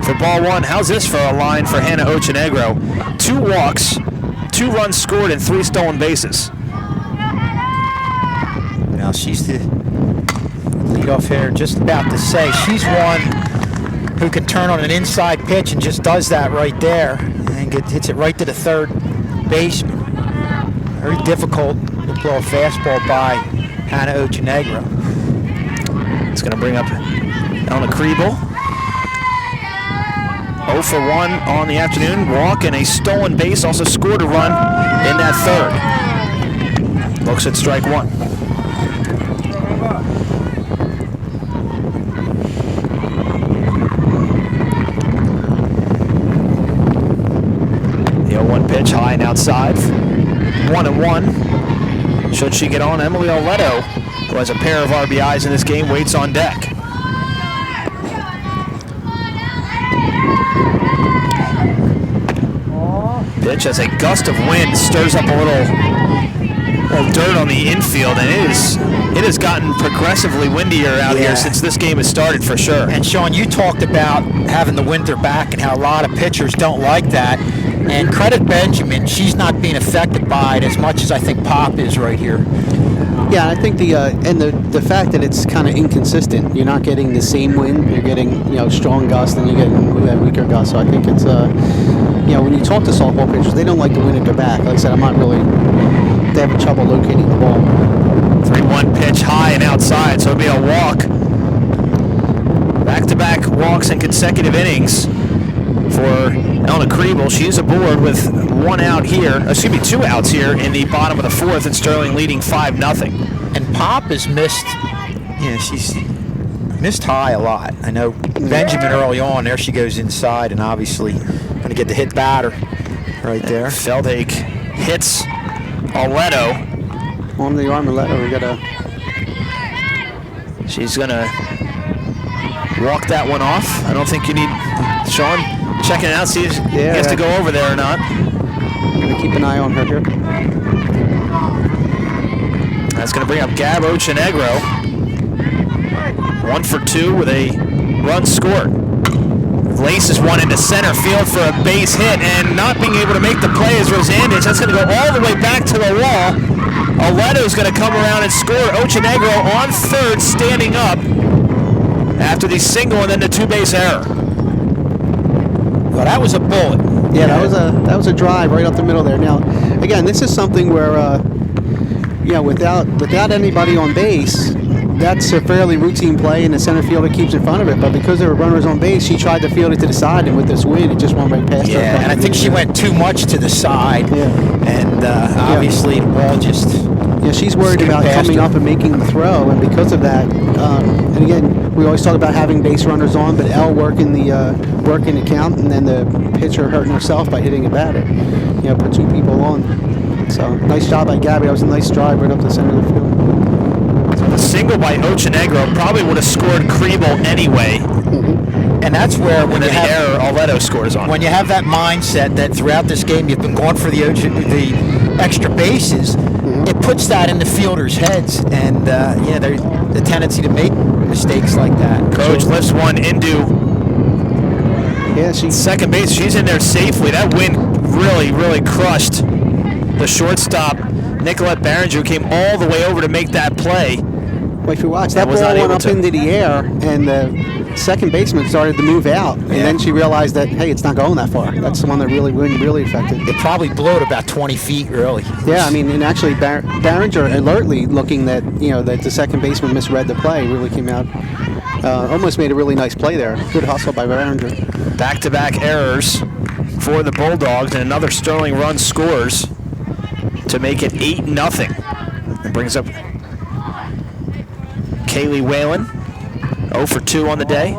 for ball 1. How's this for a line for Hannah Ochenegro? 2 walks, 2 runs scored, and 3 stolen bases. Now she's the leadoff hitter, just about to say. She's one who can turn on an inside pitch and just does that right there and hits it right to the 3rd baseman. Very difficult to blow a fastball by Hannah Ochenegro. It's going to bring up Elna Kriebel. 0 for 1 on the afternoon. Walk and a stolen base. Also scored a run in that 3rd. Looks at strike 1. The 0-1 pitch high and outside. 1-1. Should she get on, Emily Oleto, who has a pair of RBIs in this game, waits on deck. Pitch as a gust of wind stirs up a little dirt on the infield, and it has gotten progressively windier out here since this game has started for sure. And Sean, you talked about having the winter back and how a lot of pitchers don't like that. And credit Benjamin, she's not being affected by it as much as I think Pop is right here. Yeah, I think the fact that it's kind of inconsistent. You're not getting the same wind. You're getting strong gusts, and you're getting weaker gusts. So I think it's when you talk to softball pitchers, they don't like the wind at their back. Like I said, they have trouble locating the ball. 3-1 pitch high and outside, so it'll be a walk. Back-to-back walks in consecutive innings for Elna Kriebel. She's aboard with 2 outs here in the bottom of the 4th, and Sterling leading 5-0. And Pop has missed, she's missed high a lot. I know Benjamin early on, there she goes inside, and obviously going to get the hit batter right there. Feldhake hits Oleto. On the arm, Oleto, She's going to walk that one off. I don't think you need Sean checking it out, see if he has to go over there or not. I'm going to keep an eye on her here. That's going to bring up Gab Ochenegro. 1 for 2 with a run scored. Laces one into center field for a base hit, and not being able to make the play is Rosandich. That's going to go all the way back to the wall. Oleto's going to come around and score. Ochenegro on 3rd, standing up after the single and then the 2-base error. Well, that was a bullet. Yeah, that was a drive right up the middle there. Now, again, this is something where, without anybody on base, that's a fairly routine play, and the center fielder keeps in front of it. But because there were runners on base, she tried to field it to the side, and with this wind, it just went right past her. Yeah, and I think she went too much to the side. Yeah. And obviously the ball just... Yeah, she's worried about coming up and making the throw, and because of that, and again, we always talk about having base runners on, but Elle working the count, and then the pitcher hurting herself by hitting a batter. Put two people on. So nice job by Gabby. That was a nice drive right up the center of the field. A single by Ochenegro probably would have scored Kriebel anyway. Mm-hmm. And that's where when you have error, Arletto scores on. When you have that mindset that throughout this game you've been going for the extra bases, it puts that in the fielders' heads, and there's the tendency to make mistakes like that. Coach lifts one into second base. She's in there safely. That wind really, really crushed the shortstop, Nicolette Barringer, who came all the way over to make that play. Well, if you watch, that ball went up into the air, and the second baseman started to move out, and then she realized that, hey, it's not going that far. That's the one that really affected. It probably blew it about 20 feet, really. Yeah, I mean, and actually Barringer alertly looking that, that the second baseman misread the play, really came out, almost made a really nice play there. Good hustle by Barringer. Back-to-back errors for the Bulldogs, and another Sterling run scores to make it 8-0. It brings up Kaylee Whalen, 0 for 2 on the day.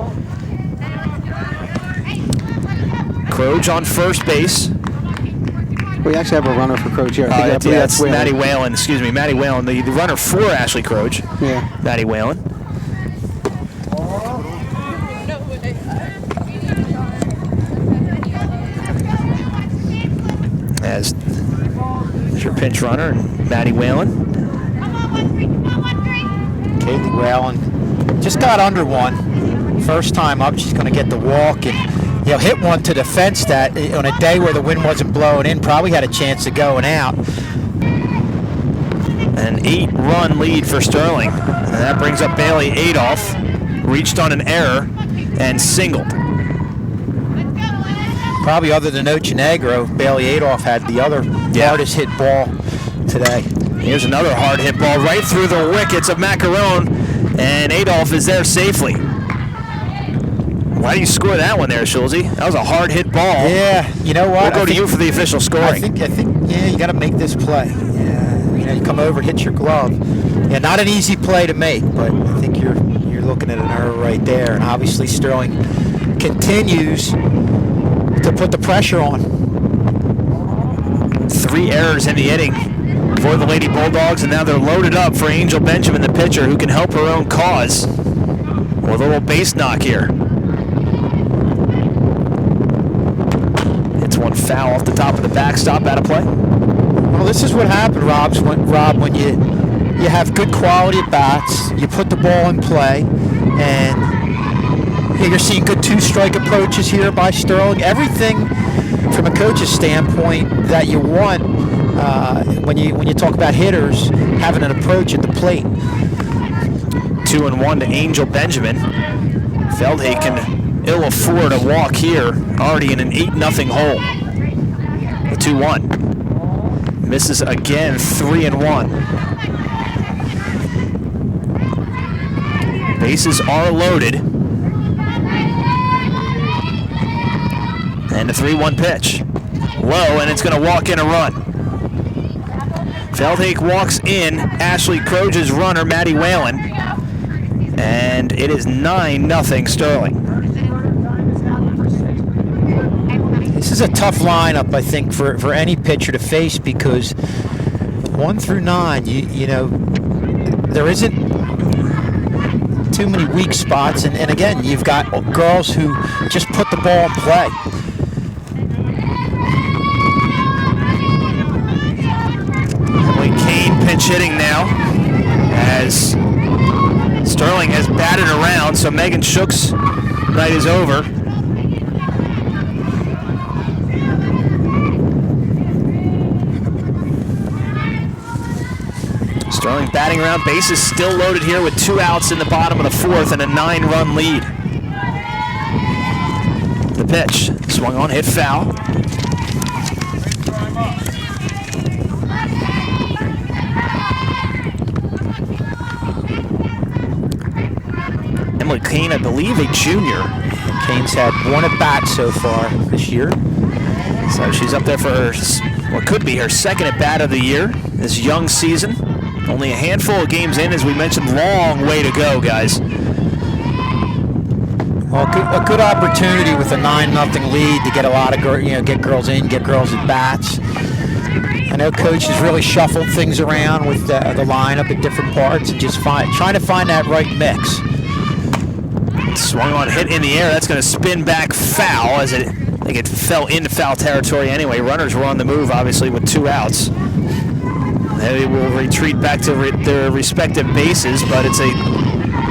Croge on first base. We actually have a runner for Croge here. That's Maddie Whalen. Excuse me, Maddie Whalen, the runner for Ashley Croge. Yeah. Maddie Whalen. As your pinch runner, Maddie Whalen. Kaylee Whalen just got under one. First time up, she's going to get the walk and hit one to the fence that on a day where the wind wasn't blowing in probably had a chance of going out. An 8-run lead for Sterling. And that brings up Bailey Adolph. Reached on an error and singled. Probably other than Ochenegro, Bailey Adolph had the other hardest hit ball today. Here's another hard hit ball right through the wickets of Macaron, and Adolph is there safely. Why do you score that one there, Schulze? That was a hard hit ball. Yeah, you know what? We'll go to you for the official scoring. I think, you got to make this play. Yeah, you come over and hit your glove. Yeah, not an easy play to make, but I think you're looking at an error right there, and obviously Sterling continues to put the pressure on. 3 errors in the inning for the Lady Bulldogs, and now they're loaded up for Angel Benjamin, the pitcher, who can help her own cause with a little base knock here. It's one foul off the top of the backstop, out of play. Well, this is what happened, Rob, when you have good quality at bats, you put the ball in play, and you're seeing good 2-strike approaches here by Sterling. Everything from a coach's standpoint that you want when you talk about hitters having an approach at the plate. 2-1 to Angel Benjamin. Feldhake can ill afford a walk here, already in an 8-0 hole. The 2-1. Misses again, 3-1. Bases are loaded. And a 3-1 pitch. Low, and it's going to walk in a run. Feldhake walks in Ashley Croge's runner, Maddie Whalen. And it is 9-0 Sterling. This is a tough lineup, I think, for any pitcher to face, because 1 through 9, you know, there isn't too many weak spots, and again, you've got girls who just put the ball in play. Emily Kane pinch hitting now as Sterling has batted around, so Megan Shook's night is over. Sterling batting around, bases still loaded here with 2 outs in the bottom of the 4th and a 9-run lead. The pitch, Swung on, hit foul. Emily Kane, I believe, a junior. Kane's had 1 at bat so far this year. So she's up there for her, what could be her second at bat of the year this young season. Only a handful of games in, as we mentioned. Long way to go, guys. Well, a good opportunity with a 9-0 lead to get a lot of get girls in, get girls at bats. I know Coach has really shuffled things around with the lineup at different parts and just trying to find that right mix. Swung on, hit in the air. That's going to spin back foul, as I think it fell into foul territory anyway. Runners were on the move, obviously, with 2 outs. They will retreat back to their respective bases, but it's a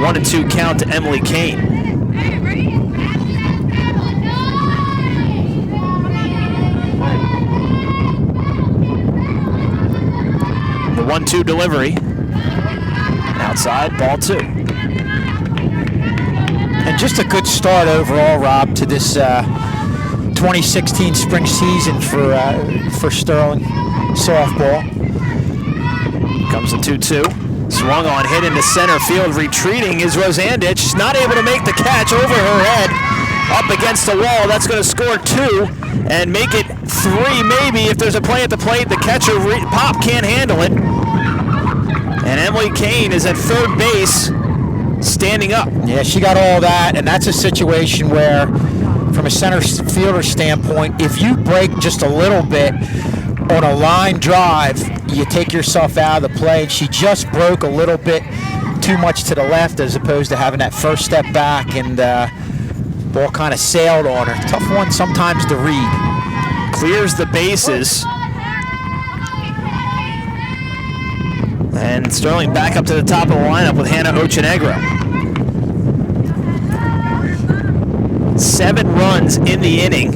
1-2 count to Emily Kane. The 1-2 delivery. Outside, ball 2. And just a good start overall, Rob, to this 2016 spring season for Sterling softball. Comes the 2-2. Swung on, hit into center field. Retreating is Rosandich. She's not able to make the catch over her head. Up against the wall. That's going to score 2 and make it 3 maybe if there's a play at the plate. The catcher, Pop, can't handle it. And Emily Kane is at third base, standing up. Yeah, she got all that, and that's a situation where, from a center fielder standpoint, if you break just a little bit on a line drive, you take yourself out of the play. She just broke a little bit too much to the left as opposed to having that first step back, and ball kind of sailed on her. Tough one sometimes to read. Clears the bases. And Sterling back up to the top of the lineup with Hannah Ochenegro. 7 runs in the inning.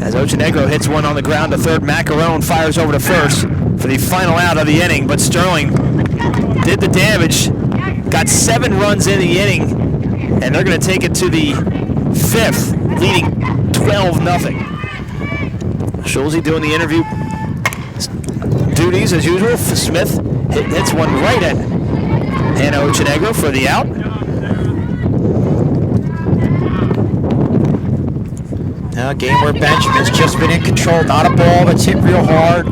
As Ochenegro hits one on the ground to third, Macarone fires over to first for the final out of the inning, but Sterling did the damage, got 7 runs in the inning, and they're going to take it to the 5th, leading 12-0. Schulze doing the interview duties as usual. Smith hits one right at Hannah Ochenegro for the out. Now a game where Benjamin's just been in control. Not a ball that's hit real hard.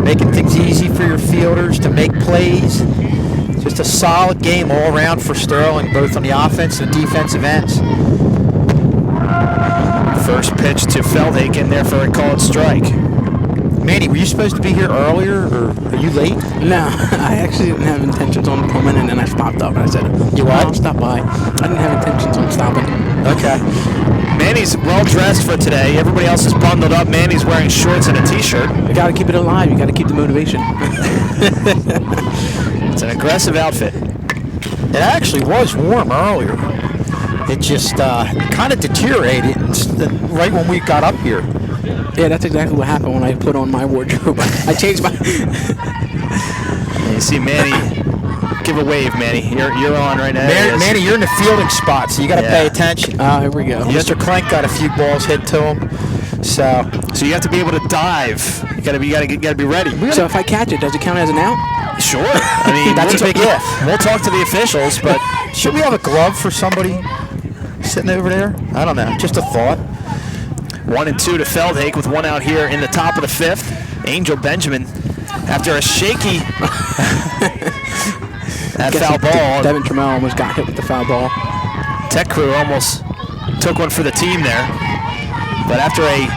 Making things easy for your fielders to make plays. Just a solid game all around for Sterling, both on the offense and defensive ends. First pitch to Feldhagen there for a called strike. Manny, were you supposed to be here earlier, or are you late? No, I actually didn't have intentions on coming, and then I stopped up. I said, "You what? I'll stop by." I didn't have intentions on stopping. Okay. Manny's well dressed for today. Everybody else is bundled up. Manny's wearing shorts and a t-shirt. You got to keep it alive. You got to keep the motivation. It's an aggressive outfit. It actually was warm earlier. It just kind of deteriorated right when we got up here. Yeah, that's exactly what happened when I put on my wardrobe. I changed my... You see Manny. Give a wave, Manny. You're on right now. Manny, you're in the fielding spot, so you got to pay attention. Here we go. Mr. Clank got a few balls hit to him, so you have to be able to dive. You gotta be ready. So if I catch it, does it count as an out? Sure. I mean, that's a big if. We'll talk to the officials, but should we have a glove for somebody sitting over there? I don't know. Just a thought. 1 and 2 to Feldhake with 1 out here in the top of the 5th. Angel Benjamin, after a shaky that foul ball. Devin Trammell almost got hit with the foul ball. Tech crew almost took one for the team there. But after a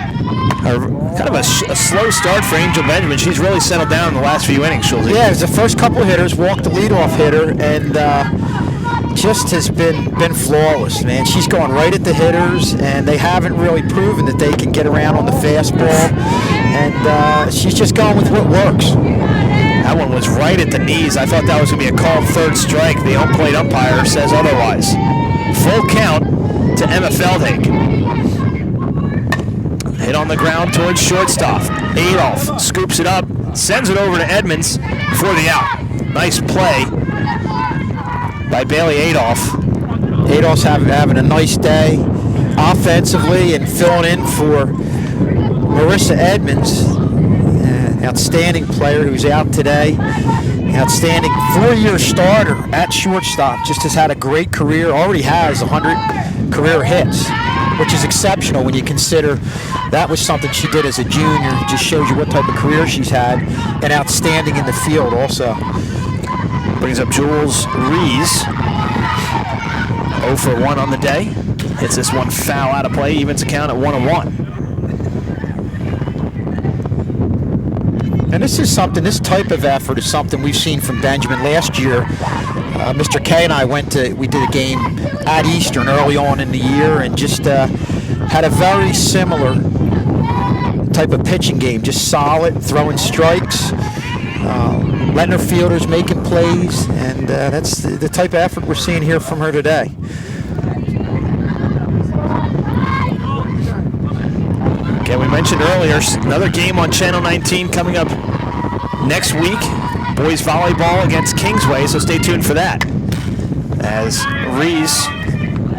kind of a slow start for Angel Benjamin, she's really settled down in the last few innings, Schulze. Yeah, it was the first couple of hitters, walked the leadoff hitter, and just has been flawless, man. She's going right at the hitters, and they haven't really proven that they can get around on the fastball. And she's just going with what works. That one was right at the knees. I thought that was going to be a called third strike. The home plate umpire says otherwise. Full count to Emma Feldhake. Hit on the ground towards shortstop. Adolph scoops it up, sends it over to Edmonds for the out. Nice play by Bailey Adolph. Adolph's having a nice day offensively and filling in for Marissa Edmonds, an outstanding player who's out today. Outstanding 4-year starter at shortstop. Just has had a great career. Already has 100 career hits, which is exceptional when you consider that was something she did as a junior. It just shows you what type of career she's had, and outstanding in the field also. Brings up Jules Rees. 0 for 1 on the day. Hits this one foul out of play. Evens account at 1-1. And this is something, this type of effort is something we've seen from Benjamin last year. Mr. K and I we did a game at Eastern early on in the year and just had a very similar type of pitching game. Just solid, throwing strikes, letting her fielders making plays, and that's the type of effort we're seeing here from her today. Okay, we mentioned earlier, another game on Channel 19 coming up next week. Boys volleyball against Kingsway, so stay tuned for that. As Rees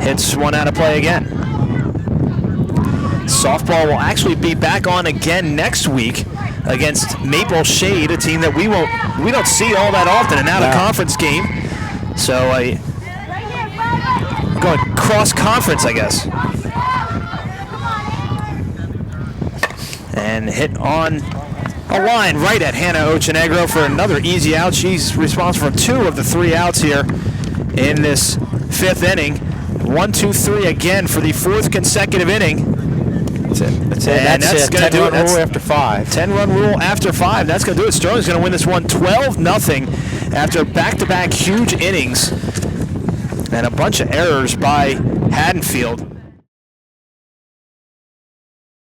hits one out of play again. Softball will actually be back on again next week against Maple Shade, a team that we don't see all that often, an out-of-conference game. So going cross-conference, I guess. And hit on a line right at Hannah Ochenegro for another easy out. She's responsible for 2 of the 3 outs here in this 5th inning. 1, 2, 3 again for the 4th consecutive inning. That's it. That's going to do it. 10-run rule after 5. 10-run rule after 5. That's going to do it. Sterling's going to win this one 12-0 after back-to-back huge innings and a bunch of errors by Haddonfield.